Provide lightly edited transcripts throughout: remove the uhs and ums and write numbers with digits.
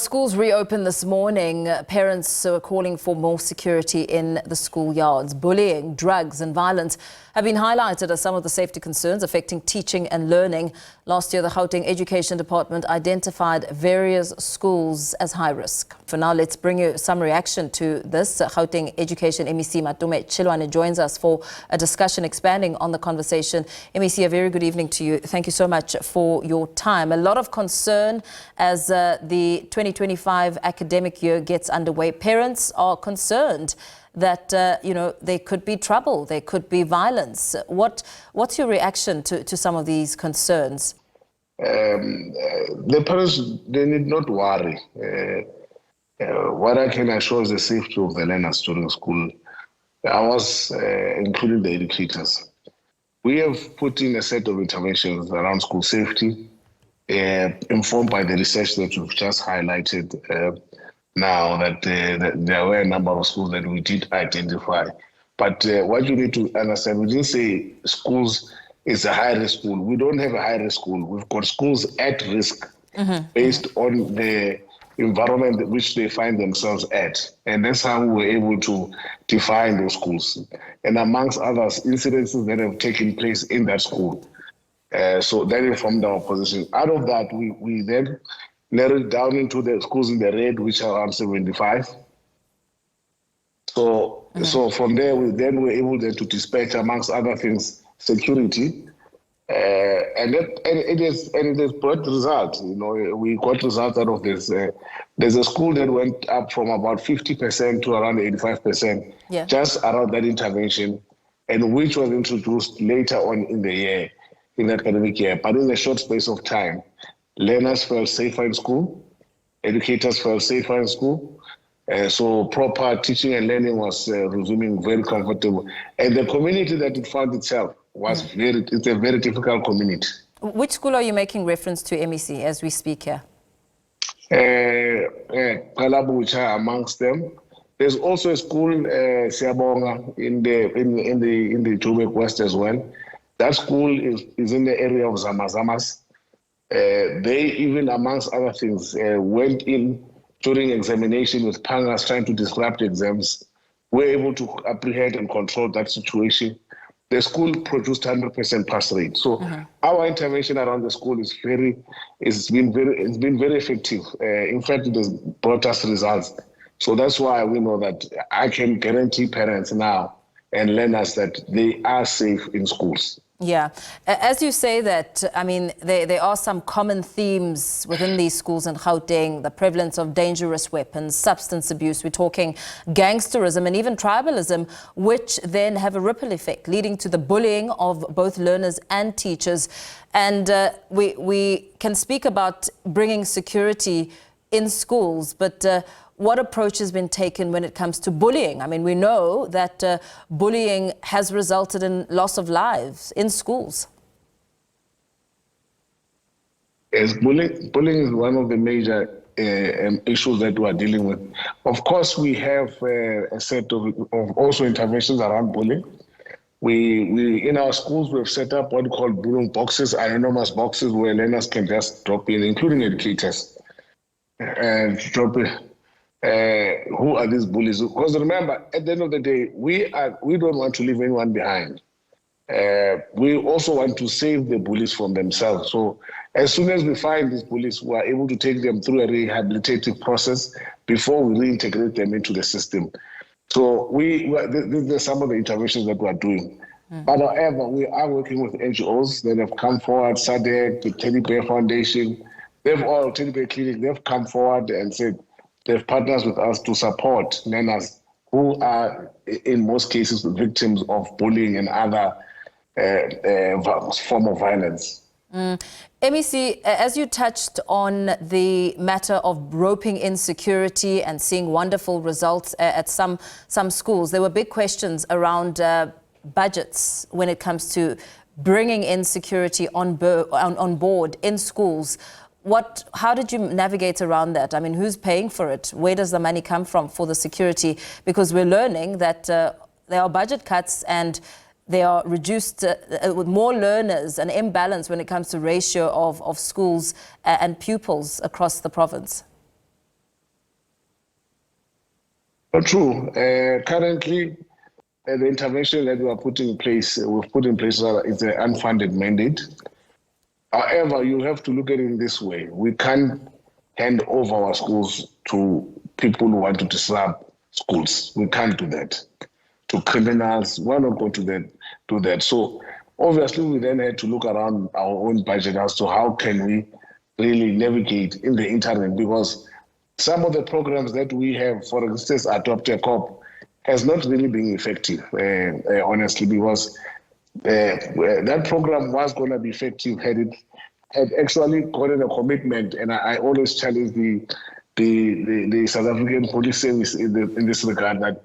Schools reopened this morning. Parents are calling for more security in the schoolyards. Bullying, drugs and violence have been highlighted as some of the safety concerns affecting teaching and learning. Last year, the Gauteng Education Department identified various schools as high risk. For now, let's bring you some reaction to this. Gauteng Education MEC Matome Chiloane joins us for a discussion expanding on the conversation. MEC, a very good evening to you. Thank you so much for your time. A lot of concern as the 2025 academic year gets underway. Parents are concerned that, there could be trouble, there could be violence. What's your reaction to some of these concerns? The parents, they need not worry. What I can assure is the safety of the learners during school. Including the educators. We have put in a set of interventions around school safety, informed by the research that you've just highlighted now, that there were a number of schools that we did identify. But what you need to understand, we didn't say schools is a high-risk school. We don't have a high-risk school. We've got schools at risk based on the environment which they find themselves at. And that's how we were able to define those schools. And amongst others, incidences that have taken place in that school. So that informed our position. Out of that, we then narrowed down into the schools in the red, which are around 75. So from there, we then were able then to dispatch, amongst other things, security. And it has brought results. We got results out of this. There's a school that went up from about 50% to around 85%, just around that intervention, and which was introduced later on in the year, in the academic year. But in a short space of time, learners felt safer in school, educators felt safer in school, so proper teaching and learning was resuming very comfortable. And the community that it found itself was it's a very difficult community. Which school are you making reference to, MEC, as we speak here? Kalabucha amongst them. There's also a school, Siabonga, in the Joburg West as well. That school is in the area of Zamazamas. They even, amongst other things, went in during examination with pangas trying to disrupt exams. Were able to apprehend and control that situation. The school produced 100% pass rate. So our intervention around the school it's been very effective. In fact, it has brought us results. So that's why we know that I can guarantee parents now and learners that they are safe in schools. Yeah. As you say that, there are some common themes within these schools in Gauteng, the prevalence of dangerous weapons, substance abuse, we're talking gangsterism and even tribalism, which then have a ripple effect, leading to the bullying of both learners and teachers. And we can speak about bringing security in schools, but what approach has been taken when it comes to bullying? We know that bullying has resulted in loss of lives in schools. Yes, bullying is one of the major issues that we are dealing with. Of course, we have a set of also interventions around bullying. We in our schools, we've set up what we call bullying boxes, anonymous boxes where learners can just drop in, including educators, and drop in. Who are these bullies? Because remember, at the end of the day, we don't want to leave anyone behind. We also want to save the bullies from themselves. So as soon as we find these bullies, we are able to take them through a rehabilitative process before we reintegrate them into the system. So these are some of the interventions that we are doing. But however, we are working with NGOs that have come forward, SADC, the Teddy Bear Foundation, Teddy Bear Clinic, they've come forward and said, they've partnered with us to support learners who are, in most cases, victims of bullying and other form of violence. MEC, as you touched on the matter of roping in security and seeing wonderful results at some schools, there were big questions around budgets when it comes to bringing in security on board in schools. How did you navigate around that? Who's paying for it? Where does the money come from for the security? Because we're learning that there are budget cuts and they are reduced with more learners, an imbalance when it comes to ratio of schools and pupils across the province. True. Currently, the intervention that we are putting in place, we've put in place is an unfunded mandate. However, you have to look at it in this way. We can't hand over our schools to people who want to disrupt schools. We can't do that. To criminals, we're not going to do that. So obviously, we then had to look around our own budget as to how can we really navigate in the interim, because some of the programs that we have, for instance, Adopt a Cop, has not really been effective, honestly, because that program was going to be effective had actually gotten a commitment, and I always challenge the South African Police Service in this regard, that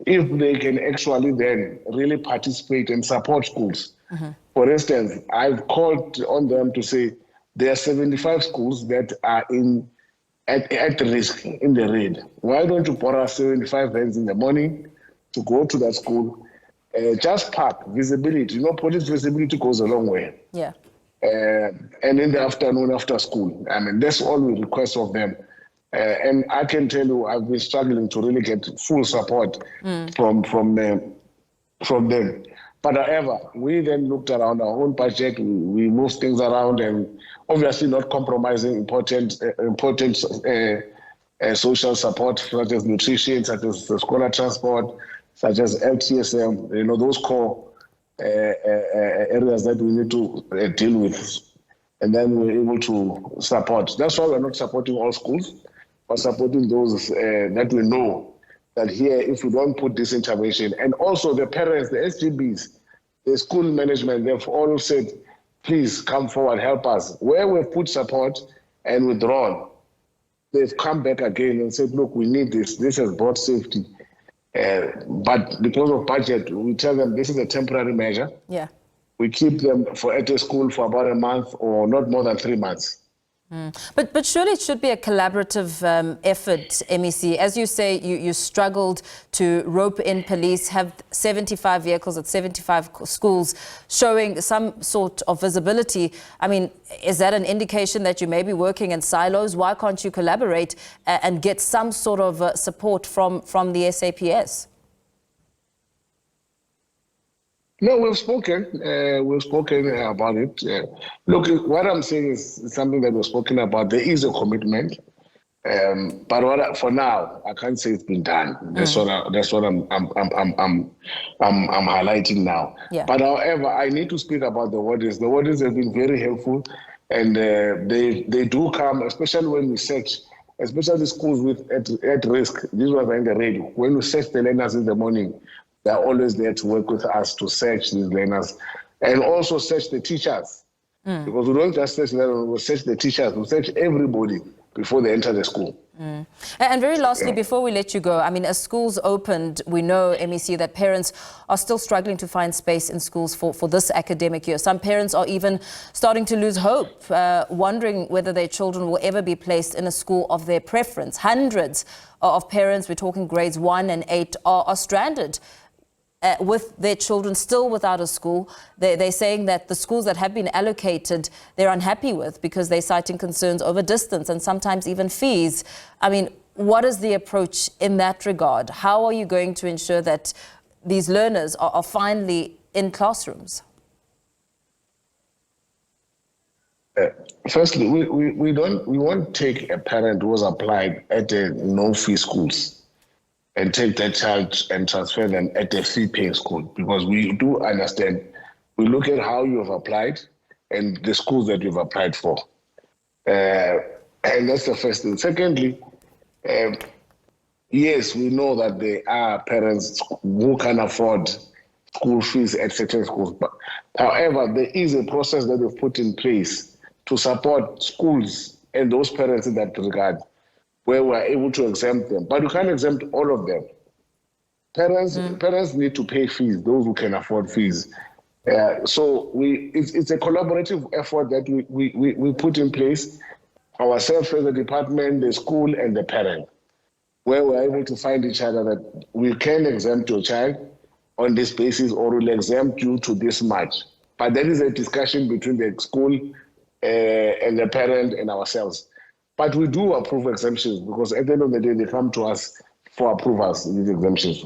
if they can actually then really participate and support schools. Mm-hmm. For instance, I've called on them to say there are 75 schools that are at risk in the red. Why don't you borrow 75 vans in the morning to go to that school? Just park, visibility. Police visibility goes a long way. Yeah. And in the afternoon after school. I mean, that's all we request of them. And I can tell you, I've been struggling to really get full support from them. But however, we then looked around our own budget, we moved things around, and obviously not compromising important social support, such as nutrition, such as scholar transport, such as LTSM, those core areas that we need to deal with. And then we're able to support. That's why we're not supporting all schools, but supporting those that we know that here, if we don't put this intervention, and also the parents, the SGBs, the school management, they've all said, please come forward, help us. Where we've put support and withdrawn, they've come back again and said, look, we need this. This has brought safety. But because of budget, we tell them this is a temporary measure. Yeah. We keep them at a school for about a month or not more than 3 months. But surely it should be a collaborative effort, MEC. As you say, you struggled to rope in police, have 75 vehicles at 75 schools showing some sort of visibility. I mean, is that an indication that you may be working in silos? Why can't you collaborate and get some sort of support from the SAPS? No, we've spoken about it. Look, what I'm saying is something that we've spoken about. There is a commitment, but for now, I can't say it's been done. That's what I'm highlighting now. Yeah. But however, I need to speak about the wardens. The wardens have been very helpful, and they do come, especially when we search, especially schools at risk. These ones are in the radio. When we search the learners in the morning, they're always there to work with us to search these learners and also search the teachers. Because we don't just search them, we search the teachers, we search everybody before they enter the school. And very lastly, before we let you go, I mean, as schools opened, we know, MEC, that parents are still struggling to find space in schools for this academic year. Some parents are even starting to lose hope, wondering whether their children will ever be placed in a school of their preference. Hundreds of parents, we're talking grades 1 and 8, are stranded with their children still without a school. They're saying that the schools that have been allocated, they're unhappy with because they're citing concerns over distance and sometimes even fees. I mean, what is the approach in that regard? How are you going to ensure that these learners are finally in classrooms? Firstly, we won't take a parent who was applied at the no-fee schools and take that child and transfer them at a fee-paying school, because we do understand. We look at how you have applied and the schools that you've applied for. And that's the first thing. Secondly, yes, we know that there are parents who can afford school fees at certain schools. But however, there is a process that we've put in place to support schools and those parents in that regard, where we're able to exempt them. But you can't exempt all of them. Parents need to pay fees, those who can afford fees. So it's a collaborative effort that we put in place, ourselves as a department, the school, and the parent, where we're able to find each other that we can exempt your child on this basis, or we'll exempt you to this much. But that is a discussion between the school and the parent and ourselves. But we do approve exemptions, because at the end of the day, they come to us for approvals, these exemptions.